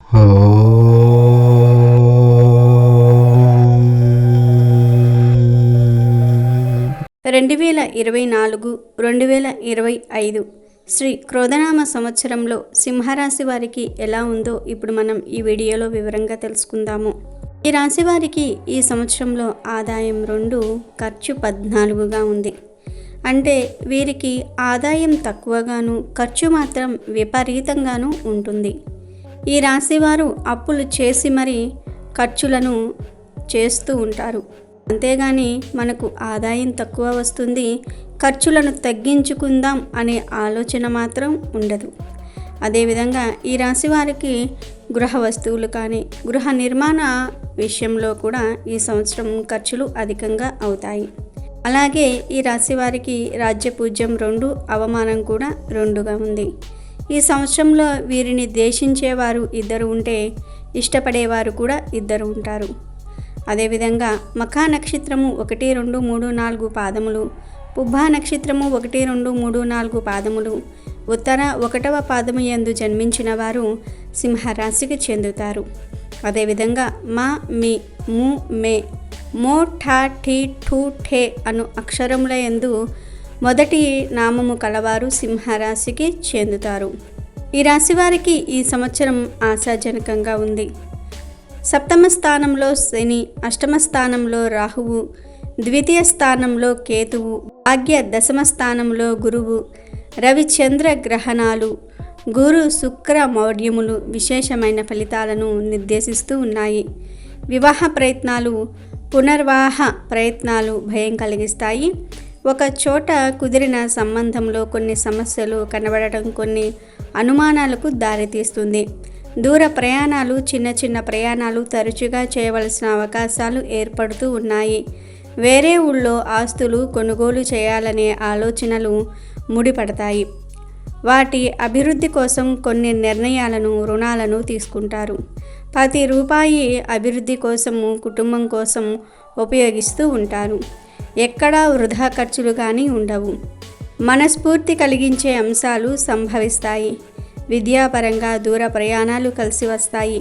2024-2025 శ్రీ క్రోధనామ సంవత్సరంలో సింహరాశి వారికి ఎలా ఉందో ఇప్పుడు మనం ఈ వీడియోలో వివరంగా తెలుసుకుందాము. ఈ రాశి వారికి ఈ సంవత్సరంలో ఆదాయం 2, ఖర్చు 14గా ఉంది. అంటే వీరికి ఆదాయం తక్కువగాను ఖర్చు మాత్రం విపరీతంగాను ఉంటుంది. ఈ రాశివారు అప్పులు చేసి మరీ ఖర్చులను చేస్తూ ఉంటారు. అంతేగాని మనకు ఆదాయం తక్కువ వస్తుంది, ఖర్చులను తగ్గించుకుందాం అనే ఆలోచన మాత్రం ఉండదు. అదేవిధంగా ఈ రాశి వారికి గృహ వస్తువులు కానీ గృహ నిర్మాణ విషయంలో కూడా ఈ సంవత్సరం ఖర్చులు అధికంగా అవుతాయి. అలాగే ఈ రాశి వారికి రాజ్యపూజ్యం 2, అవమానం కూడా 2గా ఉంది. ఈ సంవత్సరంలో వీరిని ద్వేషించేవారు 2 ఉంటే ఇష్టపడేవారు కూడా 2 ఉంటారు. అదేవిధంగా మఖా నక్షత్రము 1, 2, 3, 4 పాదములు, పుబ్బా నక్షత్రము 1, 2, 3, 4 పాదములు, ఉత్తర 1వ పాదము యందు జన్మించిన వారు సింహరాశికి చెందుతారు. అదేవిధంగా మా, మీ, ము, మే, మో, ఠా, ఠీ, ఠూ, ఠే అను అక్షరముల యందు మొదటి నామము కలవారు సింహరాశికి చెందుతారు. ఈ రాశి వారికి ఈ సంవత్సరం ఆశాజనకంగా ఉంది. సప్తమ స్థానంలో శని, అష్టమ స్థానంలో రాహువు, ద్వితీయ స్థానంలో కేతువు, భాగ్య దశమ స్థానంలో గురువు, రవిచంద్ర గ్రహణాలు, గురు శుక్ర మౌఢ్యములు విశేషమైన ఫలితాలను నిర్దేశిస్తూ ఉన్నాయి. వివాహ ప్రయత్నాలు, పునర్వాహ ప్రయత్నాలు భయం కలిగిస్తాయి. ఒక చోట కుదిరిన సంబంధంలో కొన్ని సమస్యలు కనబడటం కొన్ని అనుమానాలకు దారితీస్తుంది. దూర ప్రయాణాలు, చిన్న చిన్న ప్రయాణాలు తరచుగా చేయవలసిన అవకాశాలు ఏర్పడుతూ ఉన్నాయి. వేరే ఊళ్ళో ఆస్తులు కొనుగోలు చేయాలనే ఆలోచనలు ముడిపడతాయి. వాటి అభివృద్ధి కోసం కొన్ని నిర్ణయాలను, రుణాలను తీసుకుంటారు. ప్రతి రూపాయి అభివృద్ధి కోసము, కుటుంబం కోసం ఉపయోగిస్తూ ఉంటారు. ఎక్కడా వృధా ఖర్చులు కానీ ఉండవు. మనస్ఫూర్తి కలిగించే అంశాలు సంభవిస్తాయి. విద్యాపరంగా దూర ప్రయాణాలు కలిసి వస్తాయి.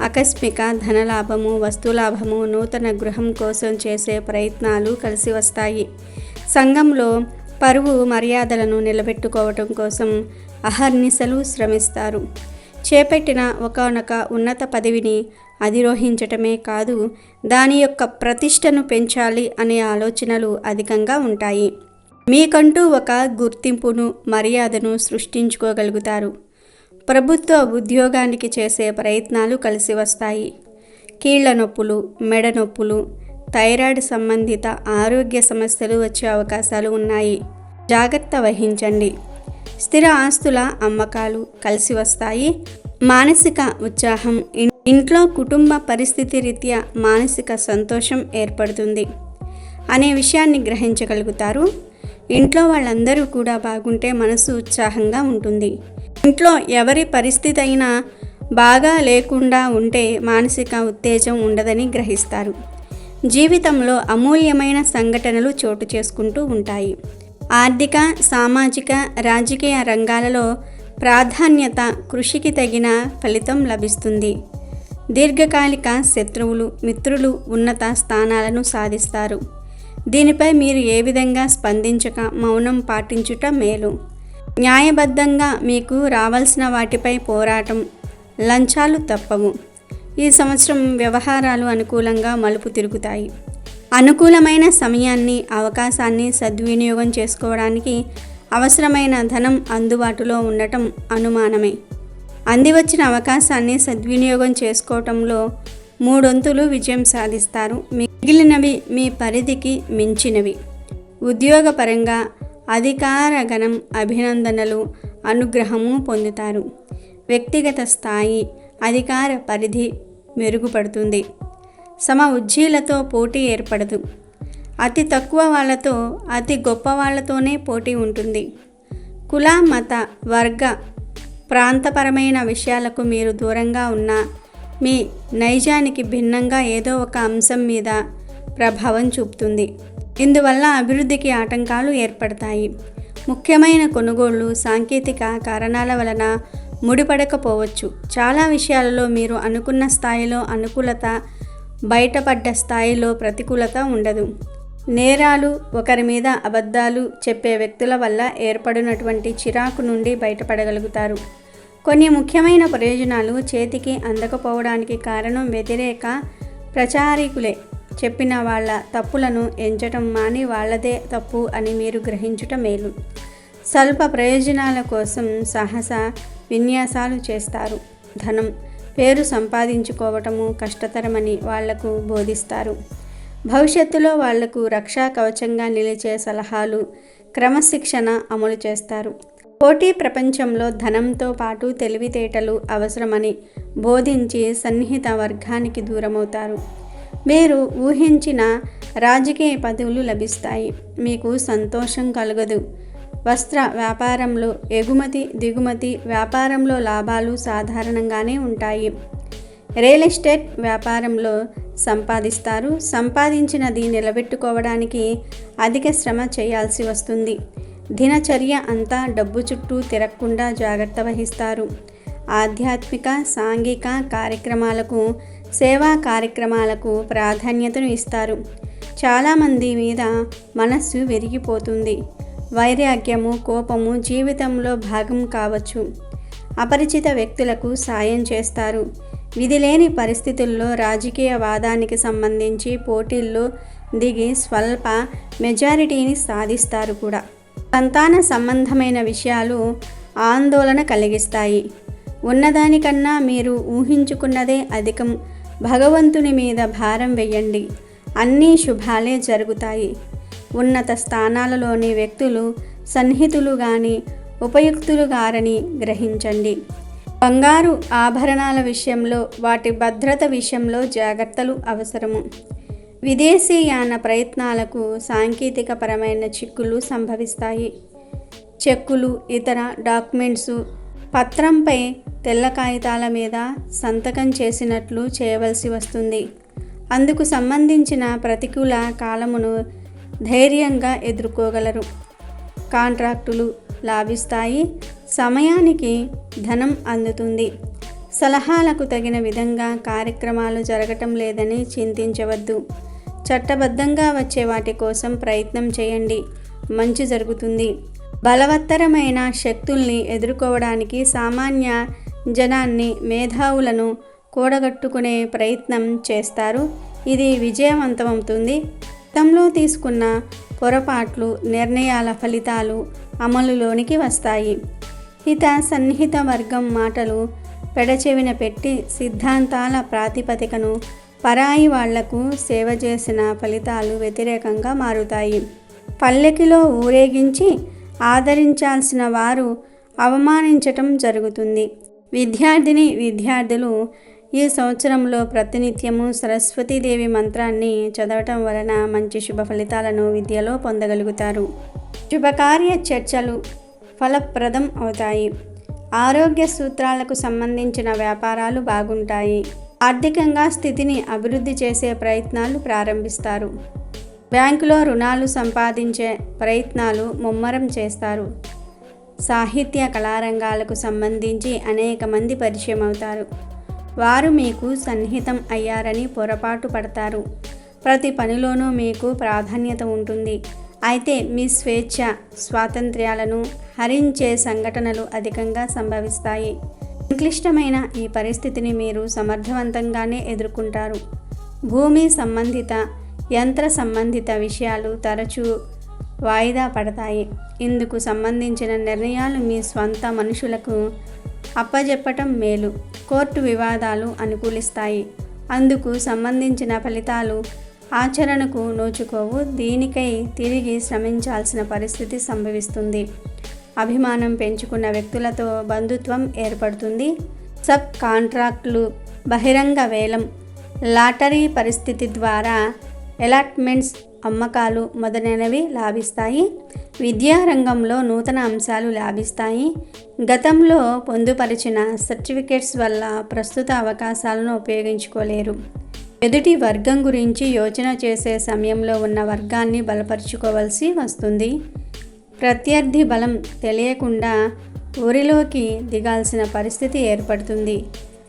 ఆకస్మిక ధనలాభము, వస్తులాభము, నూతన గృహం కోసం చేసే ప్రయత్నాలు కలిసి వస్తాయి. సంఘంలో పరువు మర్యాదలను నిలబెట్టుకోవటం కోసం అహర్నిశలు శ్రమిస్తారు. చేపట్టిన ఒకానొక ఉన్నత పదవిని అధిరోహించటమే కాదు, దాని యొక్క ప్రతిష్టను పెంచాలి అనే ఆలోచనలు అధికంగా ఉంటాయి. మీకంటూ ఒక గుర్తింపును, మర్యాదను సృష్టించుకోగలుగుతారు. ప్రభుత్వ ఉద్యోగానికి చేసే ప్రయత్నాలు కలిసి వస్తాయి. కీళ్ల నొప్పులు, మెడ నొప్పులు, థైరాయిడ్ సంబంధిత ఆరోగ్య సమస్యలు వచ్చే అవకాశాలు ఉన్నాయి. జాగ్రత్త వహించండి. స్థిర ఆస్తుల అమ్మకాలు కలిసి వస్తాయి. మానసిక ఉత్సాహం, ఇంట్లో కుటుంబ పరిస్థితి రీత్యా మానసిక సంతోషం ఏర్పడుతుంది అనే విషయాన్ని గ్రహించగలుగుతారు. ఇంట్లో వాళ్ళందరూ కూడా బాగుంటే మనసు ఉత్సాహంగా ఉంటుంది. ఇంట్లో ఎవరి పరిస్థితి అయినా బాగా లేకుండా ఉంటే మానసిక ఉత్తేజం ఉండదని గ్రహిస్తారు. జీవితంలో అమూల్యమైన సంఘటనలు చోటు చేసుకుంటూ ఉంటాయి. ఆర్థిక, సామాజిక, రాజకీయ రంగాలలో ప్రాధాన్యత, కృషికి తగిన ఫలితం లభిస్తుంది. దీర్ఘకాలిక శత్రువులు, మిత్రులు ఉన్నత స్థానాలను సాధిస్తారు. దీనిపై మీరు ఏ విధంగా స్పందించక మౌనం పాటించుట మేలు. న్యాయబద్ధంగా మీకు రావాల్సిన వాటిపై పోరాటం, లంచాలు తప్పవు. ఈ సంవత్సరం వ్యవహారాలు అనుకూలంగా మలుపు తిరుగుతాయి. అనుకూలమైన సమయాన్ని, అవకాశాన్ని సద్వినియోగం చేసుకోవడానికి అవసరమైన ధనం అందుబాటులో ఉండటం అనుమానమే. అందివచ్చిన అవకాశాన్ని సద్వినియోగం చేసుకోవటంలో 3 విజయం సాధిస్తారు. మిగిలినవి మీ పరిధికి మించినవి. ఉద్యోగపరంగా అధికార గణం అభినందనలు, అనుగ్రహము పొందుతారు. వ్యక్తిగత స్థాయి, అధికార పరిధి మెరుగుపడుతుంది. సమ ఉజ్జీలతో పోటీ ఏర్పడదు. అతి తక్కువ వాళ్ళతో అతి గొప్ప వాళ్ళతోనే పోటీ ఉంటుంది. కుల, మత, వర్గ, ప్రాంతపరమైన విషయాలకు మీరు దూరంగా ఉన్నా మీ నైజానికి భిన్నంగా ఏదో ఒక అంశం మీద ప్రభావం చూపుతుంది. ఇందువల్ల అభివృద్ధికి ఆటంకాలు ఏర్పడతాయి. ముఖ్యమైన కొనుగోళ్లు సాంకేతిక కారణాల వలన ముడిపడకపోవచ్చు. చాలా విషయాలలో మీరు అనుకున్న స్థాయిలో అనుకూలత, బయటపడ్డ స్థాయిలో ప్రతికూలత ఉండదు. నేరాలు, ఒకరి మీద అబద్ధాలు చెప్పే వ్యక్తుల వల్ల ఏర్పడినటువంటి చిరాకు నుండి బయటపడగలుగుతారు. కొన్ని ముఖ్యమైన ప్రయోజనాలు చేతికి అందకపోవడానికి కారణం వ్యతిరేక ప్రచారికులే చెప్పిన వాళ్ళ తప్పులను ఎంచటం మాని వాళ్ళదే తప్పు అని మీరు గ్రహించుట మేలు. స్వల్ప ప్రయోజనాల కోసం సాహస విన్యాసాలు చేస్తారు. ధనం, పేరు సంపాదించుకోవటము కష్టతరమని వాళ్లకు బోధిస్తారు. భవిష్యత్తులో వాళ్లకు రక్షా కవచంగా నిలిచే సలహాలు, క్రమశిక్షణ అమలు చేస్తారు. పోటీ ప్రపంచంలో ధనంతో పాటు తెలివితేటలు అవసరమని బోధించి సన్నిహిత వర్గానికి దూరమవుతారు. మీరు ఊహించిన రాజకీయ పదవులు లభిస్తాయి. మీకు సంతోషం కలగదు. వస్త్ర వ్యాపారంలో ఎగుమతి దిగుమతి వ్యాపారంలో లాభాలు సాధారణంగానే ఉంటాయి. రియల్ ఎస్టేట్ వ్యాపారంలో సంపాదిస్తారు. సంపాదించినది నిలబెట్టుకోవడానికి అధిక శ్రమ చేయాల్సి వస్తుంది. దినచర్య అంతా డబ్బు చుట్టూ తిరగకుండా జాగ్రత్త వహిస్తారు. ఆధ్యాత్మిక, సాంఘిక కార్యక్రమాలకు, సేవా కార్యక్రమాలకు ప్రాధాన్యతను ఇస్తారు. చాలామంది మీద మనస్సు విరిగిపోతుంది. వైరాగ్యము, కోపము జీవితంలో భాగం కావచ్చు. అపరిచిత వ్యక్తులకు సాయం చేస్తారు. విధిలేని పరిస్థితుల్లో రాజకీయ వాదానికి సంబంధించి పోటీల్లో దిగి స్వల్ప మెజారిటీని సాధిస్తారు కూడా. సంతాన సంబంధమైన విషయాలు ఆందోళన కలిగిస్తాయి. ఉన్నదానికన్నా మీరు ఊహించుకున్నదే అధికం. భగవంతుని మీద భారం వేయండి. అన్నీ శుభాలే జరుగుతాయి. ఉన్నత స్థానాలలోని వ్యక్తులు సన్నిహితులు గాని ఉపయుక్తులు గారని గ్రహించండి. బంగారు ఆభరణాల విషయంలో, వాటి భద్రత విషయంలో జాగ్రత్తలు అవసరము. విదేశీయాన ప్రయత్నాలకు సాంకేతికపరమైన చిక్కులు సంభవిస్తాయి. చెక్కులు, ఇతర డాక్యుమెంట్సు పత్రంపై తెల్ల కాగితాల మీద సంతకం చేసినట్లు చేయవలసి వస్తుంది. అందుకు సంబంధించిన ప్రతికూల కాలమును ధైర్యంగా ఎదుర్కోగలరు. కాంట్రాక్టులు లాభిస్తాయి. సమయానికి ధనం అందుతుంది. సలహాలకు తగిన విధంగా కార్యక్రమాలు జరగటం లేదని చింతించవద్దు. చట్టబద్ధంగా వచ్చే వాటి కోసం ప్రయత్నం చేయండి. మంచి జరుగుతుంది. బలవత్తరమైన శక్తుల్ని ఎదుర్కోవడానికి సామాన్య జనాన్ని, మేధావులను కూడగట్టుకునే ప్రయత్నం చేస్తారు. ఇది విజయవంతమవుతుంది. గతంలో తీసుకున్న పొరపాట్లు, నిర్ణయాల ఫలితాలు అమలులోనికి వస్తాయి. హిత సన్నిహిత వర్గం మాటలు పెడచెవిన పెట్టి సిద్ధాంతాల ప్రాతిపదికను పరాయి వాళ్లకు సేవ చేసిన ఫలితాలు వ్యతిరేకంగా మారుతాయి. పల్లెకిలో ఊరేగించి ఆదరించాల్సిన వారు అవమానించటం జరుగుతుంది. విద్యార్థులు ఈ సంవత్సరంలో ప్రతినిత్యము సరస్వతీదేవి మంత్రాన్ని చదవటం వలన మంచి శుభ ఫలితాలను విద్యలో పొందగలుగుతారు. శుభకార్య చర్చలు ఫలప్రదం అవుతాయి. ఆరోగ్య సూత్రాలకు సంబంధించిన వ్యాపారాలు బాగుంటాయి. ఆర్థికంగా స్థితిని అభివృద్ధి చేసే ప్రయత్నాలు ప్రారంభిస్తారు. బ్యాంకులో రుణాలు సంపాదించే ప్రయత్నాలు ముమ్మరం చేస్తారు. సాహిత్య కళారంగాలకు సంబంధించి అనేక మంది పరిచయం అవుతారు. వారు మీకు సన్నిహితం అయ్యారని పొరపాటు పడతారు. ప్రతి పనిలోనూ మీకు ప్రాధాన్యత ఉంటుంది. అయితే మీ స్వేచ్ఛ, స్వాతంత్ర్యాలను హరించే సంఘటనలు అధికంగా సంభవిస్తాయి. సంక్లిష్టమైన ఈ పరిస్థితిని మీరు సమర్థవంతంగానే ఎదుర్కొంటారు. భూమి సంబంధిత, యంత్ర సంబంధిత విషయాలు తరచూ వాయిదా పడతాయి. ఇందుకు సంబంధించిన నిర్ణయాలు మీ స్వంత మనుషులకు అప్పజెప్పటం మేలు. కోర్టు వివాదాలు అనుకూలిస్తాయి. అందుకు సంబంధించిన ఫలితాలు ఆచరణకు నోచుకోవు. దీనికై తిరిగి శ్రమించాల్సిన పరిస్థితి సంభవిస్తుంది. అభిమానం పెంచుకున్న వ్యక్తులతో బంధుత్వం ఏర్పడుతుంది. సబ్ కాంట్రాక్టులు, బహిరంగ వేలం, లాటరీ పరిస్థితి ద్వారా అలాట్మెంట్స్, అమ్మకాలు మొదలైనవి లాభిస్తాయి. విద్యారంగంలో నూతన అంశాలు లాభిస్తాయి. గతంలో పొందుపరిచిన సర్టిఫికేట్స్ వల్ల ప్రస్తుత అవకాశాలను ఉపయోగించుకోలేరు. ఎదుటి వర్గం గురించి యోచన చేసే సమయంలో ఉన్న వర్గాన్ని బలపరుచుకోవాల్సి వస్తుంది. ప్రత్యర్థి బలం తెలియకుండా ఊరిలోకి దిగాల్సిన పరిస్థితి ఏర్పడుతుంది.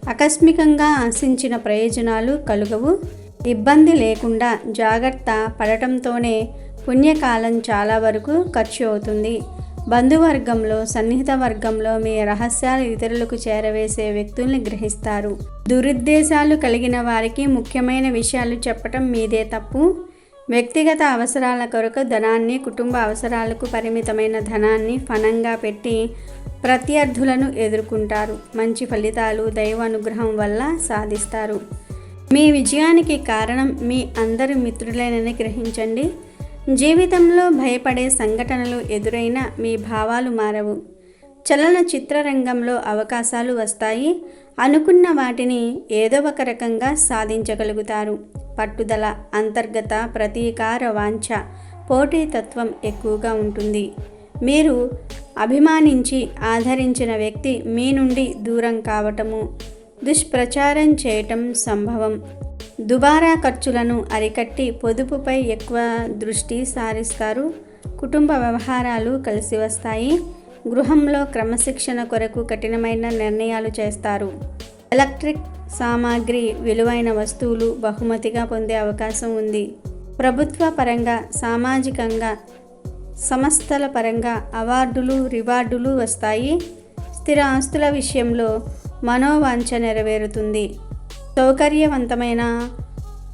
ఆకస్మికంగా ఆశించిన ప్రయోజనాలు కలుగవు. ఇబ్బంది లేకుండా జాగ్రత్త పడటంతోనే పుణ్యకాలం చాలా వరకు ఖర్చు అవుతుంది. బంధువర్గంలో, సన్నిహిత వర్గంలో మీ రహస్యాలు ఇతరులకు చేరవేసే వ్యక్తుల్ని గ్రహిస్తారు. దురుద్దేశాలు కలిగిన వారికి ముఖ్యమైన విషయాలు చెప్పటం మీదే తప్పు. వ్యక్తిగత అవసరాల కొరకు ధనాన్ని, కుటుంబ అవసరాలకు పరిమితమైన ధనాన్ని ఫణంగా పెట్టి ప్రత్యర్థులను ఎదుర్కొంటారు. మంచి ఫలితాలు దైవ అనుగ్రహం వల్ల సాధిస్తారు. మీ విజయానికి కారణం మీ అందరి మిత్రులేనని గ్రహించండి. జీవితంలో భయపడే సంఘటనలు ఎదురైనా మీ భావాలు మారవు. చలనచిత్ర రంగంలో అవకాశాలు వస్తాయి. అనుకున్న వాటిని ఏదో ఒక రకంగా సాధించగలుగుతారు. పట్టుదల, అంతర్గత ప్రతీకార వాంఛ, పోటీతత్వం ఎక్కువగా ఉంటుంది. మీరు అభిమానించి ఆదరించిన వ్యక్తి మీ నుండి దూరం కావటము, దుష్ప్రచారం చేయటం సంభవం. దుబారా ఖర్చులను అరికట్టి పొదుపుపై ఎక్కువ దృష్టి సారిస్తారు. కుటుంబ వ్యవహారాలు కలిసి వస్తాయి. గృహంలో క్రమశిక్షణ కొరకు కఠినమైన నిర్ణయాలు చేస్తారు. ఎలక్ట్రిక్ సామాగ్రి, విలువైన వస్తువులు బహుమతిగా పొందే అవకాశం ఉంది. ప్రభుత్వ పరంగా, సామాజికంగా, సంస్థల పరంగా అవార్డులు, రివార్డులు వస్తాయి. స్థిర ఆస్తుల విషయంలో మనోవాంఛ నెరవేరుతుంది. సౌకర్యవంతమైన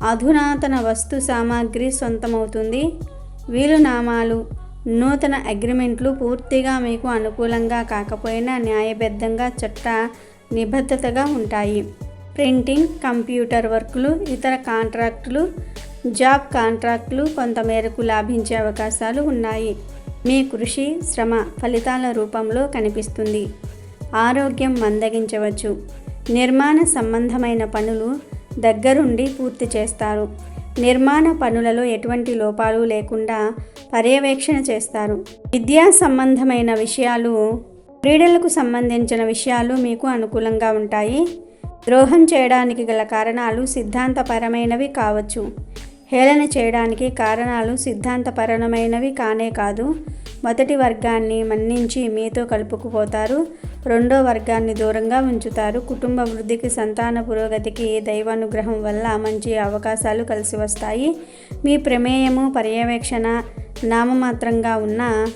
అధునాతన వస్తు సామాగ్రి సొంతమవుతుంది. వీలునామాలు, నూతన అగ్రిమెంట్లు పూర్తిగా మీకు అనుకూలంగా కాకపోయినా న్యాయబద్ధంగా, చట్ట నిబద్ధతగా ఉంటాయి. ప్రింటింగ్, కంప్యూటర్ వర్కులు, ఇతర కాంట్రాక్టులు, జాబ్ కాంట్రాక్టులు కొంతమేరకు లాభించే అవకాశాలు ఉన్నాయి. మీ కృషి, శ్రమ ఫలితాల రూపంలో కనిపిస్తుంది. ఆరోగ్యం మందగించవచ్చు. నిర్మాణ సంబంధమైన పనులు దగ్గరుండి పూర్తి చేస్తారు. నిర్మాణ పనులలో ఎటువంటి లోపాలు లేకుండా పర్యవేక్షణ చేస్తారు. విద్యా సంబంధమైన విషయాలు, క్రీడలకు సంబంధించిన విషయాలు మీకు అనుకూలంగా ఉంటాయి. ద్రోహం చేయడానికి గల కారణాలు సిద్ధాంతపరమైనవి కావచ్చు. హేళన చేయడానికి కారణాలు సిద్ధాంతపరమైనవి కానే కాదు. మొదటి వర్గాన్ని మన్నించి మీతో కలుపుకుపోతారు. రెండో వర్గాన్ని దూరంగా ఉంచుతారు. కుటుంబ వృద్ధికి, సంతాన పురోగతికి దైవానుగ్రహం వల్ల మంచి అవకాశాలు కలిసి వస్తాయి. మీ ప్రమేయము, పర్యవేక్షణ నామమాత్రంగా ఉన్న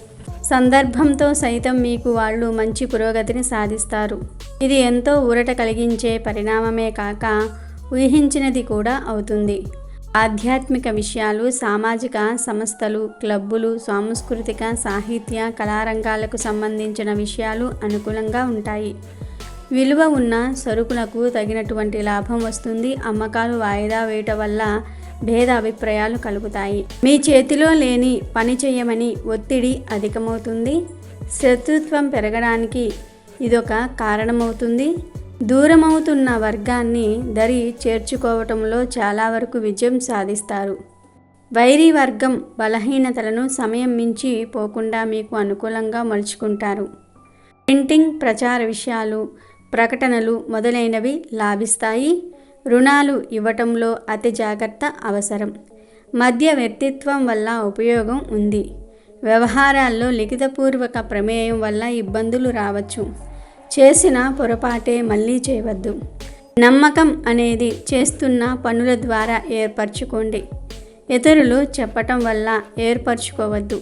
సందర్భంతో సైతం మీకు వాళ్ళు మంచి పురోగతిని సాధిస్తారు. ఇది ఎంతో ఊరట కలిగించే పరిణామమే కాక ఊహించినది కూడా అవుతుంది. ఆధ్యాత్మిక విషయాలు, సామాజిక సంస్థలు, క్లబ్బులు, సాంస్కృతిక, సాహిత్య, కళారంగాలకు సంబంధించిన విషయాలు అనుకూలంగా ఉంటాయి. విలువ ఉన్న సరుకులకు తగినటువంటి లాభం వస్తుంది. అమ్మకాలు వాయిదా వేయటం వల్ల భేద అభిప్రాయాలు కలుగుతాయి. మీ చేతిలో లేని పని చేయమని ఒత్తిడి అధికమవుతుంది. శత్రుత్వం పెరగడానికి ఇదొక కారణమవుతుంది. దూరమవుతున్న వర్గాన్ని దరి చేర్చుకోవటంలో చాలా వరకు విజయం సాధిస్తారు. వైరీ వర్గం బలహీనతలను సమయం మించి పోకుండా మీకు అనుకూలంగా మలుచుకుంటారు. ప్రింటింగ్, ప్రచార విషయాలు, ప్రకటనలు మొదలైనవి లాభిస్తాయి. రుణాలు ఇవ్వటంలో అతి జాగ్రత్త అవసరం. మధ్యవర్తిత్వం వల్ల ఉపయోగం ఉంది. వ్యవహారాల్లో లిఖితపూర్వక ప్రమేయం వల్ల ఇబ్బందులు రావచ్చు. చేసిన పొరపాటే మళ్ళీ చేయవద్దు. నమ్మకం అనేది చేస్తున్న పనుల ద్వారా ఏర్పరచుకోండి. ఇతరులు చెప్పటం వల్ల ఏర్పరచుకోవద్దు.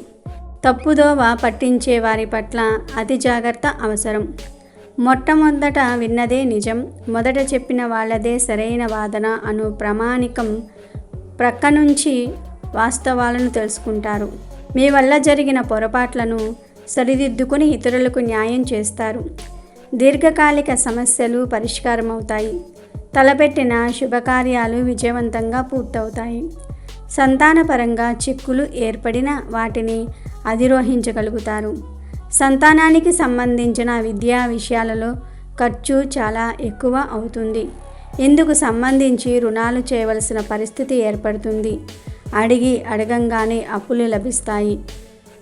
తప్పుదోవ పట్టించే వారి పట్ల అతి జాగ్రత్త అవసరం. మొట్టమొదట విన్నదే నిజం, మొదట చెప్పిన వాళ్ళదే సరైన వాదన అను ప్రామాణికం ప్రక్క నుంచి వాస్తవాలను తెలుసుకుంటారు. మీ వల్ల జరిగిన పొరపాట్లను సరిదిద్దుకుని ఇతరులకు న్యాయం చేస్తారు. దీర్ఘకాలిక సమస్యలు పరిష్కారమవుతాయి. తలపెట్టిన శుభకార్యాలు విజయవంతంగా పూర్తవుతాయి. సంతానపరంగా చిక్కులు ఏర్పడిన వాటిని అధిరోహించగలుగుతారు. సంతానానికి సంబంధించిన విద్యా విషయాలలో ఖర్చు చాలా ఎక్కువ అవుతుంది. ఇందుకు సంబంధించి రుణాలు చేయవలసిన పరిస్థితి ఏర్పడుతుంది. అడగంగానే అప్పులు లభిస్తాయి.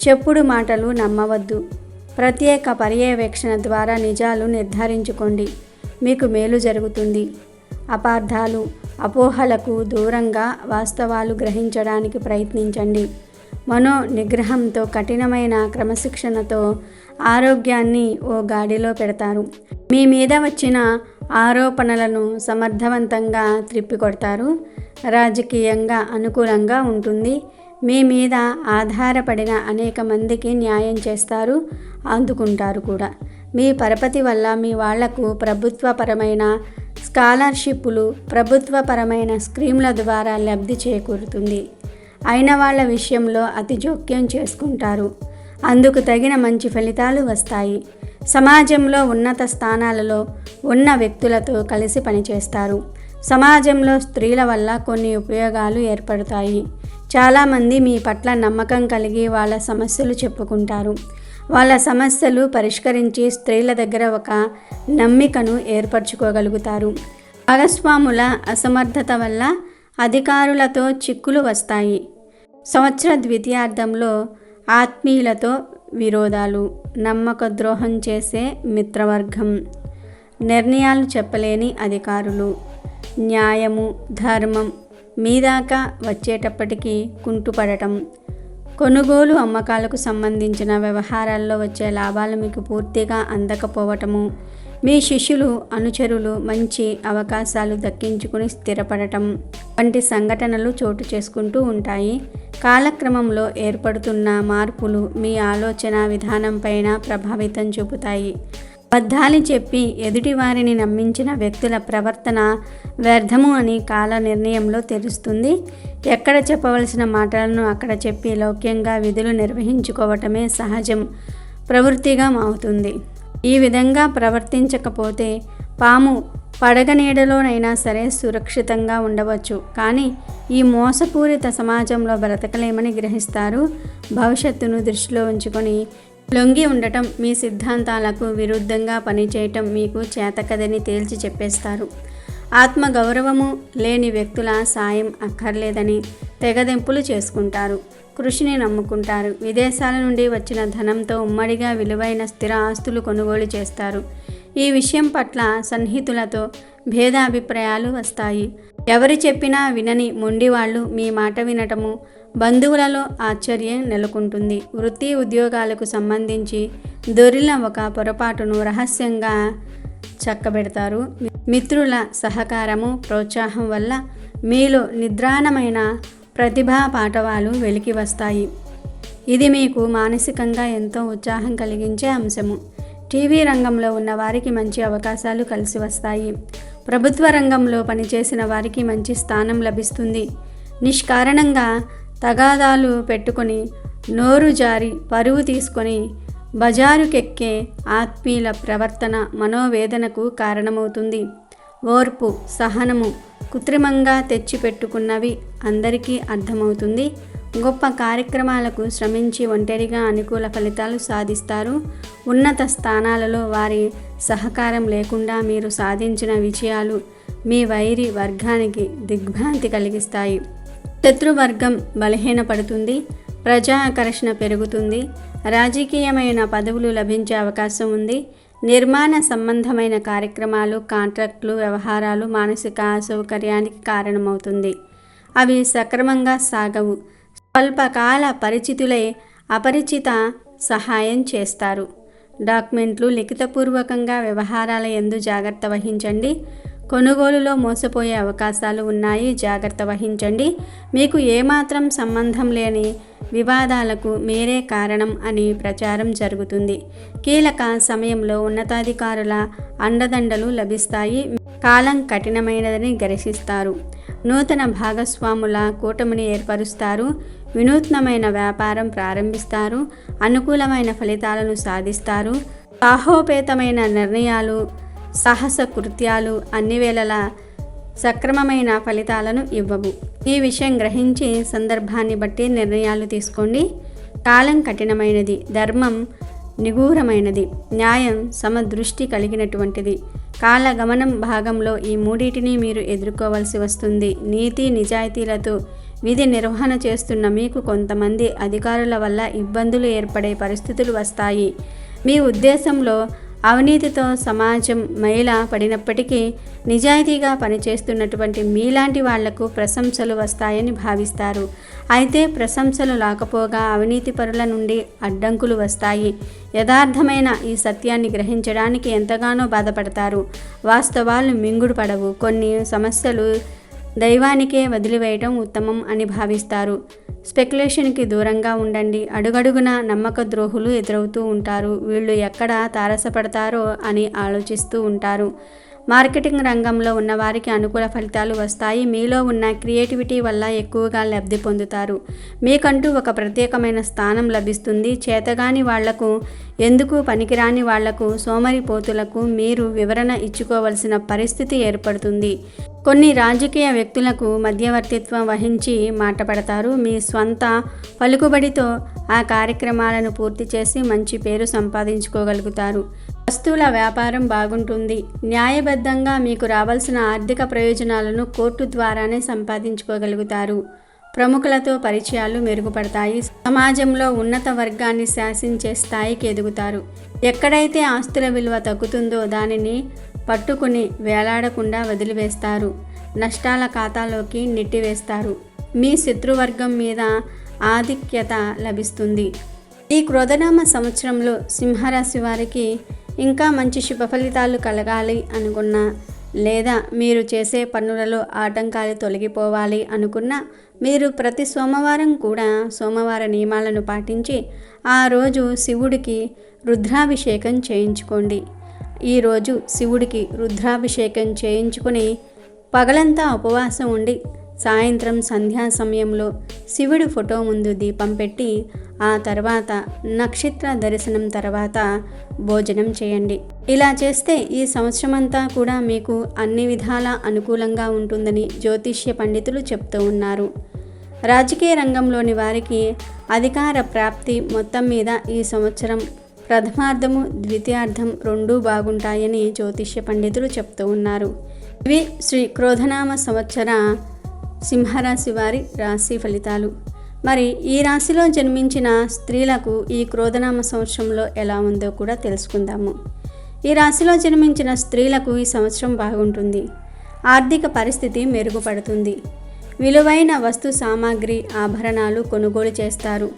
చెప్పుడు మాటలు నమ్మవద్దు. ప్రత్యేక పర్యవేక్షణ ద్వారా నిజాలు నిర్ధారించుకోండి. మీకు మేలు జరుగుతుంది. అపార్థాలు, అపోహలకు దూరంగా వాస్తవాలు గ్రహించడానికి ప్రయత్నించండి. మనో నిగ్రహంతో, కఠినమైన క్రమశిక్షణతో ఆరోగ్యాన్ని ఓ గాడిలో పెడతారు. మీ మీద వచ్చిన ఆరోపణలను సమర్థవంతంగా త్రిప్పికొడతారు. రాజకీయంగా అనుకూలంగా ఉంటుంది. మీ మీద ఆధారపడిన అనేక మందికి న్యాయం చేస్తారు, అందుకుంటారు కూడా. మీ పరపతి వల్ల మీ వాళ్లకు ప్రభుత్వపరమైన స్కాలర్షిప్పులు, ప్రభుత్వపరమైన స్కీమ్ల ద్వారా లబ్ధి చేకూరుతుంది. అయిన వాళ్ళ విషయంలో అతి జోక్యం చేసుకుంటారు, అందుకు తగిన మంచి ఫలితాలు వస్తాయి. సమాజంలో ఉన్నత స్థానాలలో ఉన్న వ్యక్తులతో కలిసి పనిచేస్తారు. సమాజంలో స్త్రీల వల్ల కొన్ని ఉపయోగాలు ఏర్పడతాయి. చాలామంది మీ పట్ల నమ్మకం కలిగి వాళ్ళ సమస్యలు చెప్పుకుంటారు. వాళ్ళ సమస్యలు పరిష్కరించి స్త్రీల దగ్గర ఒక నమ్మికను ఏర్పరచుకోగలుగుతారు. భాగస్వాముల అసమర్థత వల్ల అధికారులతో చిక్కులు వస్తాయి. సంవత్సర ద్వితీయార్థంలో ఆత్మీయులతో విరోధాలు, నమ్మక ద్రోహం చేసే మిత్రవర్గం, నిర్ణయాలు చెప్పలేని అధికారులు, న్యాయము ధర్మం మీదాకా వచ్చేటప్పటికీ కుంటుపడటం, కొనుగోలు అమ్మకాలకు సంబంధించిన వ్యవహారాల్లో వచ్చే లాభాలు మీకు పూర్తిగా అందకపోవటము, మీ శిష్యులు అనుచరులు మంచి అవకాశాలు దక్కించుకుని స్థిరపడటం వంటి సంఘటనలు చోటు చేసుకుంటూ ఉంటాయి. కాలక్రమంలో ఏర్పడుతున్న మార్పులు మీ ఆలోచన విధానంపైన ప్రభావితం చూపుతాయి. అబద్ధాలు చెప్పి ఎదుటివారిని నమ్మించిన వ్యక్తుల ప్రవర్తన వ్యర్థము అని కాల నిర్ణయంలో తెలుస్తుంది. ఎక్కడ చెప్పవలసిన మాటలను అక్కడ చెప్పి లౌక్యంగా విధులు నిర్వహించుకోవటమే సహజం ప్రవృత్తిగా మారుతుంది. ఈ విధంగా ప్రవర్తించకపోతే పాము పడగ నీడలోనైనా సరే సురక్షితంగా ఉండవచ్చు, కానీ ఈ మోసపూరిత సమాజంలో బ్రతకలేమని గ్రహిస్తారు. భవిష్యత్తును దృష్టిలో ఉంచుకొని లొంగి ఉండటం, మీ సిద్ధాంతాలకు విరుద్ధంగా పనిచేయటం మీకు చేతకదని తేల్చి చెప్పేస్తారు. ఆత్మగౌరవము లేని వ్యక్తుల సాయం అక్కర్లేదని తెగదెంపులు చేసుకుంటారు. కృషిని నమ్ముకుంటారు. విదేశాల నుండి వచ్చిన ధనంతో ఉమ్మడిగా విలువైన స్థిర ఆస్తులు కొనుగోలు చేస్తారు. ఈ విషయం పట్ల సన్నిహితులతో భేదాభిప్రాయాలు వస్తాయి. ఎవరు చెప్పినా వినని మొండివాళ్ళు మీ మాట వినటము, బంధువులలో ఆశ్చర్యం నెలకొంటుంది. వృత్తి ఉద్యోగాలకు సంబంధించి దొరిన ఒక పొరపాటును రహస్యంగా చక్కబెడతారు. మిత్రుల సహకారము ప్రోత్సాహం వల్ల మీలో నిద్రాణమైన ప్రతిభా పాటవాలు వెలికి వస్తాయి. ఇది మీకు మానసికంగా ఎంతో ఉత్సాహం కలిగించే అంశము. టీవీ రంగంలో ఉన్న వారికి మంచి అవకాశాలు కలిసి వస్తాయి. ప్రభుత్వ రంగంలో పనిచేసిన వారికి మంచి స్థానం లభిస్తుంది. నిష్కారణంగా తగాదాలు పెట్టుకొని నోరు జారి పరువు తీసుకొని బజారుకెక్కే ఆత్మీయుల ప్రవర్తన మనోవేదనకు కారణమవుతుంది. ఓర్పు సహనము కృత్రిమంగా తెచ్చిపెట్టుకున్నవి అందరికీ అర్థమవుతుంది. గొప్ప కార్యక్రమాలకు శ్రమించి ఒంటరిగా అనుకూల ఫలితాలు సాధిస్తారు. ఉన్నత స్థానాలలో వారి సహకారం లేకుండా మీరు సాధించిన విజయాలు మీ వైరి వర్గానికి దిగ్భ్రాంతి కలిగిస్తాయి. శత్రువర్గం బలహీనపడుతుంది. ప్రజా ఆకర్షణ పెరుగుతుంది. రాజకీయమైన పదవులు లభించే అవకాశం ఉంది. నిర్మాణ సంబంధమైన కార్యక్రమాలు, కాంట్రాక్టులు, వ్యవహారాలు మానసిక అసౌకర్యానికి కారణమవుతుంది. అవి సక్రమంగా సాగవు. స్వల్పకాల పరిచితులై అపరిచిత సహాయం చేస్తారు. డాక్యుమెంట్లు లిఖితపూర్వకంగా వ్యవహారాల యందు జాగ్రత్త వహించండి. కొనుగోలులో మోసపోయే అవకాశాలు ఉన్నాయి, జాగ్రత్త వహించండి. మీకు ఏమాత్రం సంబంధం లేని వివాదాలకు మీరే కారణం అని ప్రచారం జరుగుతుంది. కీలక సమయంలో ఉన్నతాధికారుల అండదండలు లభిస్తాయి. కాలం కఠినమైనదని గ్రహిస్తారు. నూతన భాగస్వాముల కూటమిని ఏర్పరుస్తారు. వినూత్నమైన వ్యాపారం ప్రారంభిస్తారు. అనుకూలమైన ఫలితాలను సాధిస్తారు. సాహోపేతమైన నిర్ణయాలు, సాహస కృత్యాలు అన్ని వేళలా సక్రమమైన ఫలితాలను ఇవ్వవు. ఈ విషయం గ్రహించి సందర్భాన్ని బట్టి నిర్ణయాలు తీసుకోండి. కాలం కఠినమైనది, ధర్మం నిగూఢమైనది, న్యాయం సమదృష్టి కలిగినటువంటిది. కాలగమనం భాగంలో ఈ మూడింటిని మీరు ఎదుర్కోవలసి వస్తుంది. నీతి నిజాయితీలతో విధి నిర్వహణ చేస్తున్న మీకు కొంతమంది అధికారుల వల్ల ఇబ్బందులు ఏర్పడే పరిస్థితులు వస్తాయి. మీ ఉద్దేశంలో అవినీతితో సమాజం మైల పడినప్పటికీ నిజాయితీగా పనిచేస్తున్నటువంటి మీలాంటి వాళ్లకు ప్రశంసలు వస్తాయని భావిస్తారు. అయితే ప్రశంసలు రాకపోగా అవినీతి పరుల నుండి అడ్డంకులు వస్తాయి. యథార్థమైన ఈ సత్యాన్ని గ్రహించడానికి ఎంతగానో బాధపడతారు. వాస్తవాలు మింగుడు పడవు. కొన్ని సమస్యలు దైవానికే వదిలివేయటం ఉత్తమం అని భావిస్తారు. స్పెక్యులేషన్కి దూరంగా ఉండండి. అడుగడుగున నమ్మక ద్రోహులు ఎదురవుతూ ఉంటారు. వీళ్ళు ఎక్కడ తారసపడతారో అని ఆలోచిస్తూ ఉంటారు. మార్కెటింగ్ రంగంలో ఉన్నవారికి అనుకూల ఫలితాలు వస్తాయి. మీలో ఉన్న క్రియేటివిటీ వల్ల ఎక్కువగా లబ్ధి పొందుతారు. మీకంటూ ఒక ప్రత్యేకమైన స్థానం లభిస్తుంది. చేతగాని వాళ్లకు, ఎందుకు పనికిరాని వాళ్లకు, సోమరిపోతులకు మీరు వివరణ ఇచ్చుకోవలసిన పరిస్థితి ఏర్పడుతుంది. కొన్ని రాజకీయ వ్యక్తులకు మధ్యవర్తిత్వం వహించి మాటపడతారు. మీ స్వంత పలుకుబడితో ఆ కార్యక్రమాలను పూర్తి చేసి మంచి పేరు సంపాదించుకోగలుగుతారు. వస్తువుల వ్యాపారం బాగుంటుంది. న్యాయబద్ధంగా మీకు రావాల్సిన ఆర్థిక ప్రయోజనాలను కోర్టు ద్వారానే సంపాదించుకోగలుగుతారు. ప్రముఖులతో పరిచయాలు మెరుగుపడతాయి. సమాజంలో ఉన్నత వర్గాన్ని శాసించే స్థాయికి ఎదుగుతారు. ఎక్కడైతే ఆస్తుల విలువ తగ్గుతుందో దానిని పట్టుకుని వేలాడకుండా వదిలివేస్తారు. నష్టాల ఖాతాలోకి నెట్టివేస్తారు. మీ శత్రువర్గం మీద ఆధిక్యత లభిస్తుంది. ఈ క్రోధనామ సంవత్సరంలో సింహరాశి వారికి ఇంకా మంచి శుభ ఫలితాలు కలగాలి అనుకున్నా, లేదా మీరు చేసే పనులలో ఆటంకాలు తొలగిపోవాలి అనుకున్నా, మీరు ప్రతి సోమవారం కూడా సోమవార నియమాలను పాటించి ఆ రోజు శివుడికి రుద్రాభిషేకం చేయించుకోండి. ఈరోజు శివుడికి రుద్రాభిషేకం చేయించుకుని పగలంతా ఉపవాసం ఉండి సాయంత్రం సంధ్యా సమయంలో శివుడి ఫోటో ముందు దీపం పెట్టి ఆ తర్వాత నక్షత్ర దర్శనం తర్వాత భోజనం చేయండి. ఇలా చేస్తే ఈ సంవత్సరమంతా కూడా మీకు అన్ని విధాలా అనుకూలంగా ఉంటుందని జ్యోతిష్య పండితులు చెప్తూ ఉన్నారు. రాజకీయ రంగంలోని వారికి అధికార ప్రాప్తి మొత్తం మీద ఈ సంవత్సరం ప్రథమార్థము ద్వితీయార్థం రెండూ బాగుంటాయని జ్యోతిష్య పండితులు చెప్తూ ఉన్నారు. ఇవి శ్రీ క్రోధనామ సంవత్సర సింహరాశి వారి రాశి ఫలితాలు. మరి ఈ రాశిలో జన్మించిన స్త్రీలకు ఈ క్రోధనామ సంవత్సరంలో ఎలా ఉందో కూడా తెలుసుకుందాము. ఈ రాశిలో జన్మించిన స్త్రీలకు ఈ సంవత్సరం బాగుంటుంది. ఆర్థిక పరిస్థితి మెరుగుపడుతుంది. విలువైన వస్తు సామాగ్రి ఆభరణాలు కొనుగోలు చేస్తారు.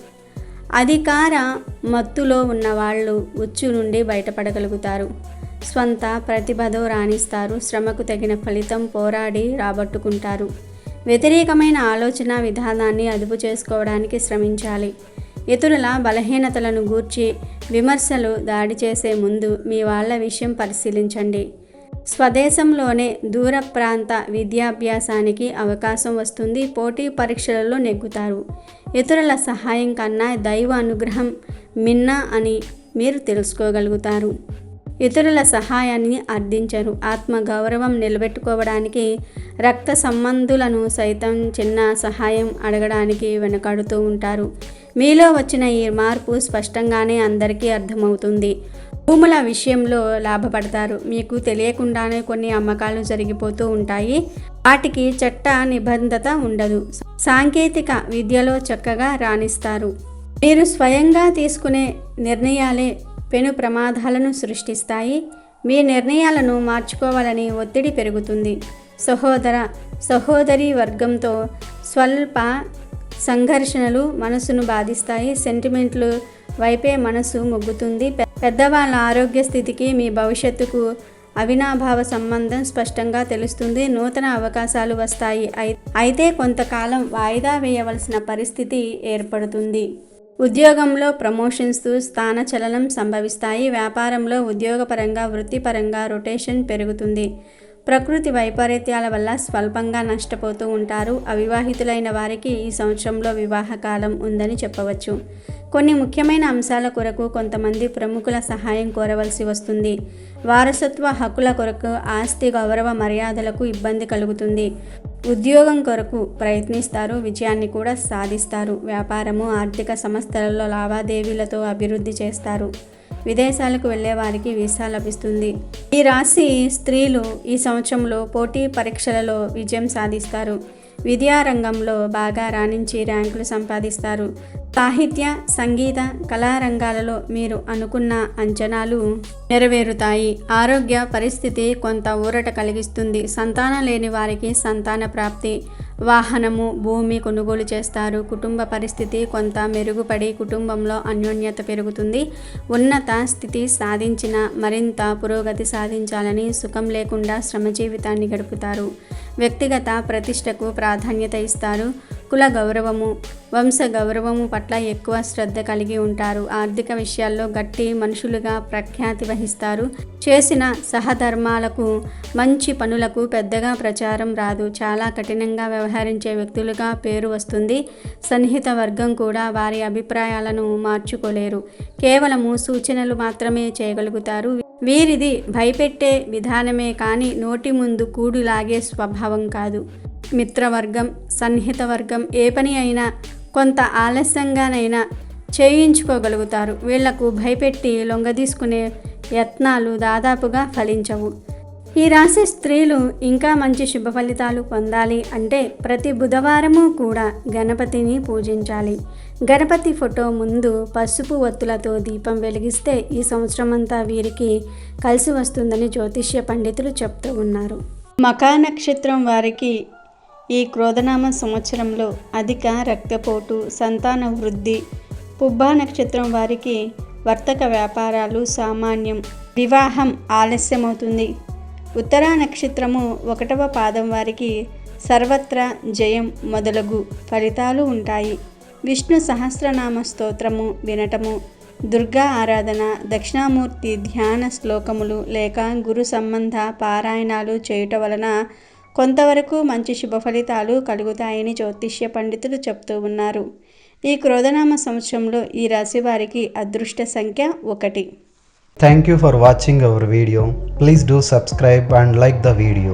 అధికార మత్తులో ఉన్నవాళ్ళు ఉచ్చు నుండి బయటపడగలుగుతారు. స్వంత ప్రతిభతో రాణిస్తారు. శ్రమకు తగిన ఫలితం పోరాడి రాబట్టుకుంటారు. వ్యతిరేకమైన ఆలోచన విధానాన్ని అదుపు చేసుకోవడానికి శ్రమించాలి. ఇతరుల బలహీనతలను గూర్చి విమర్శలు దాడి చేసే ముందు మీ వాళ్ళ విషయం పరిశీలించండి. స్వదేశంలోనే దూర ప్రాంత విద్యాభ్యాసానికి అవకాశం వస్తుంది. పోటీ పరీక్షలలో నెగ్గుతారు. ఇతరుల సహాయం కన్నా దైవ అనుగ్రహం మిన్నా అని మీరు తెలుసుకోగలుగుతారు. ఇతరుల సహాయాన్ని అర్థించరు. ఆత్మగౌరవం నిలబెట్టుకోవడానికి రక్త సంబంధులను సైతం చిన్న సహాయం అడగడానికి వెనకాడుతూ ఉంటారు. మీలో వచ్చిన ఈ మార్పు స్పష్టంగానే అందరికీ అర్థమవుతుంది. భూముల విషయంలో లాభపడతారు. మీకు తెలియకుండానే కొన్ని అమ్మకాలు జరిగిపోతూ ఉంటాయి. వాటికి చట్ట నిబంధత ఉండదు. సాంకేతిక విద్యలో చక్కగా రాణిస్తారు. మీరు స్వయంగా తీసుకునే నిర్ణయాలే పెను ప్రమాదాలను సృష్టిస్తాయి. మీ నిర్ణయాలను మార్చుకోవాలని ఒత్తిడి పెరుగుతుంది. సహోదరి వర్గంతో స్వల్ప సంఘర్షణలు మనసును బాధిస్తాయి. సెంటిమెంట్లు వైపే మనసు మొగ్గుతుంది. పెద్దవాళ్ళ ఆరోగ్య స్థితికి మీ భవిష్యత్తుకు అవినాభావ సంబంధం స్పష్టంగా తెలుస్తుంది. నూతన అవకాశాలు వస్తాయి. అయితే కొంతకాలం వాయిదా వేయవలసిన పరిస్థితి ఏర్పడుతుంది. ఉద్యోగంలో ప్రమోషన్స్, స్థానచలనం సంభవిస్తాయి. వ్యాపారంలో ఉద్యోగపరంగా వృత్తిపరంగా రొటేషన్ పెరుగుతుంది. ప్రకృతి వైపరీత్యాల వల్ల స్వల్పంగా నష్టపోతూ ఉంటారు. అవివాహితులైన వారికి ఈ సంవత్సరంలో వివాహకాలం ఉందని చెప్పవచ్చు. కొన్ని ముఖ్యమైన అంశాల కొరకు కొంతమంది ప్రముఖుల సహాయం కోరవలసి వస్తుంది. వారసత్వ హక్కుల కొరకు ఆస్తి గౌరవ మర్యాదలకు ఇబ్బంది కలుగుతుంది. ఉద్యోగం కొరకు ప్రయత్నిస్తారు. విజయాన్ని కూడా సాధిస్తారు. వ్యాపారము, ఆర్థిక సంస్థలలో లావాదేవీలతో అభివృద్ధి చేస్తారు. విదేశాలకు వెళ్ళే వారికి వీసా లభిస్తుంది. ఈ రాశి స్త్రీలు ఈ సంవత్సరంలో పోటీ పరీక్షలలో విజయం సాధిస్తారు. విద్యారంగంలో బాగా రాణించి ర్యాంకులు సంపాదిస్తారు. సాహిత్య, సంగీత, కళారంగాలలో మీరు అనుకున్న అంచనాలు నెరవేరుతాయి. ఆరోగ్య పరిస్థితి కొంత ఊరట కలిగిస్తుంది. సంతానం లేని వారికి సంతాన ప్రాప్తి, వాహనము, భూమి కొనుగోలు చేస్తారు. కుటుంబ పరిస్థితి కొంత మెరుగుపడి కుటుంబంలో అన్యోన్యత పెరుగుతుంది. ఉన్నత స్థితి సాధించిన మరింత పురోగతి సాధించాలని సుఖం లేకుండా శ్రమ జీవితాన్ని గడుపుతారు. వ్యక్తిగత ప్రతిష్టకు ప్రాధాన్యత ఇస్తారు. కుల గౌరవము, వంశ గౌరవము పట్ల ఎక్కువ శ్రద్ధ కలిగి ఉంటారు. ఆర్థిక విషయాల్లో గట్టి మనుషులుగా ప్రఖ్యాతి వహిస్తారు. చేసిన సహధర్మాలకు, మంచి పనులకు పెద్దగా ప్రచారం రాదు. చాలా కఠినంగా వ్యవహరించే వ్యక్తులుగా పేరు వస్తుంది. సన్నిహిత వర్గం కూడా వారి అభిప్రాయాలను మార్చుకోలేరు. కేవలము సూచనలు మాత్రమే చేయగలుగుతారు. వీరిది భయపెట్టే విధానమే కానీ నోటి ముందు కూడు లాగే స్వభావం కాదు. మిత్రవర్గం, సన్నిహిత వర్గం ఏ పని అయినా కొంత ఆలస్యంగానైనా చేయించుకోగలుగుతారు. వీళ్లకు భయపెట్టి లొంగదీసుకునే యత్నాలు దాదాపుగా ఫలించవు. ఈ రాశి స్త్రీలు ఇంకా మంచి శుభ ఫలితాలు పొందాలి అంటే ప్రతి బుధవారము కూడా గణపతిని పూజించాలి. గణపతి ఫోటో ముందు పసుపు ఒత్తులతో దీపం వెలిగిస్తే ఈ సంవత్సరం అంతా వీరికి కలిసి వస్తుందని జ్యోతిష్య పండితులు చెప్తూ ఉన్నారు. మఖా నక్షత్రం వారికి ఈ క్రోధనామ సంవత్సరంలో అధిక రక్తపోటు, సంతాన వృద్ధి. పుబ్బా నక్షత్రం వారికి వర్తక వ్యాపారాలు సామాన్యం, వివాహం ఆలస్యమవుతుంది. ఉత్తరా నక్షత్రము 1వ పాదం వారికి సర్వత్రా జయం మొదలగు ఫలితాలు ఉంటాయి. విష్ణు సహస్రనామ స్తోత్రము వినటము, దుర్గా ఆరాధన, దక్షిణామూర్తి ధ్యాన శ్లోకములు లేక గురు సంబంధ పారాయణాలు చేయుట వలన కొంతవరకు మంచి శుభ ఫలితాలు కలుగుతాయని జ్యోతిష్య పండితులు చెప్తూ ఉన్నారు. ఈ క్రోధనామ సంవత్సరంలో ఈ రాశి వారికి అదృష్ట సంఖ్య 1. Thank you for watching our video. Please do subscribe and like the video.